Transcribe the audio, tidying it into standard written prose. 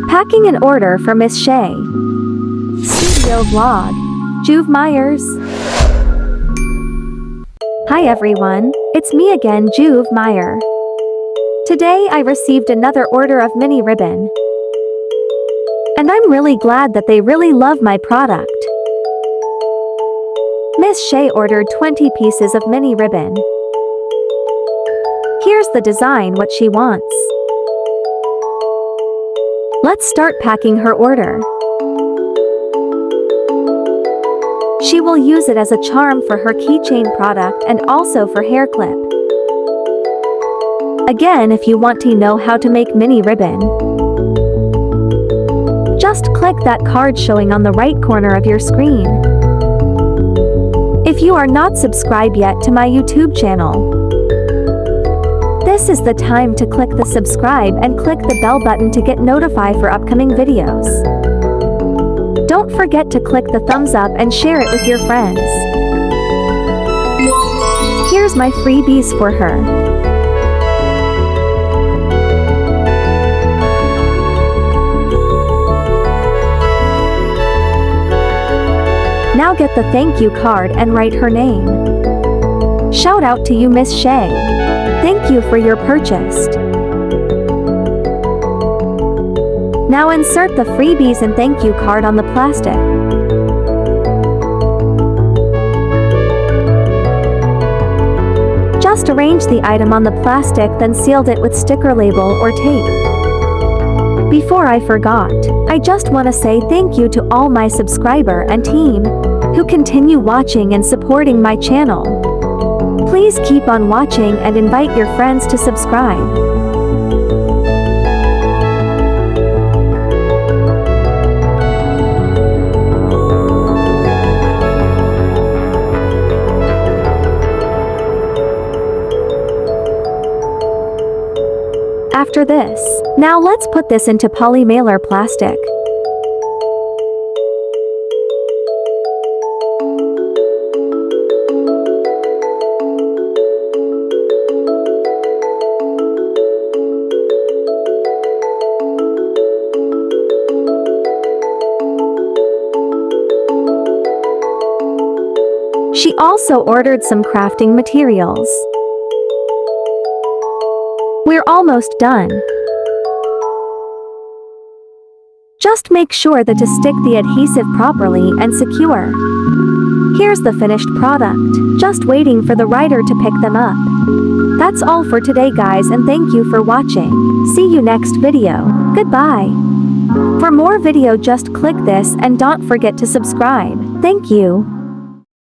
Packing an order for Miss Shey. Studio vlog. Jiuv Myers. Hi everyone, it's me again, Jiuv Myer. Today I received another order of mini ribbon. And I'm really glad that they really love my product. Miss Shey ordered 20 pieces of mini ribbon. Here's the design what she wants. Let's start packing her order. She will use it as a charm for her keychain product and also for hair clip. Again, if you want to know how to make mini ribbon, just click that card showing on the right corner of your screen. If you are not subscribed yet to my YouTube channel, this is the time to click the subscribe and click the bell button to get notified for upcoming videos. Don't forget to click the thumbs up and share it with your friends. Here's my freebies for her. Now get the thank you card and write her name. Shout out to you, Miss Shey. Thank you for your purchase. Now insert the freebies and thank you card on the plastic. Just arrange the item on the plastic, then sealed it with sticker label or tape. Before I forgot, I just want to say thank you to all my subscriber and team who continue watching and supporting my channel. Please keep on watching and invite your friends to subscribe. After this, now let's put this into poly mailer plastic. She also ordered some crafting materials. We're almost done. Just make sure that to stick the adhesive properly and secure. Here's the finished product, just waiting for the writer to pick them up. That's all for today guys, and thank you for watching. See you next video. Goodbye. For more video just click this and don't forget to subscribe. Thank you.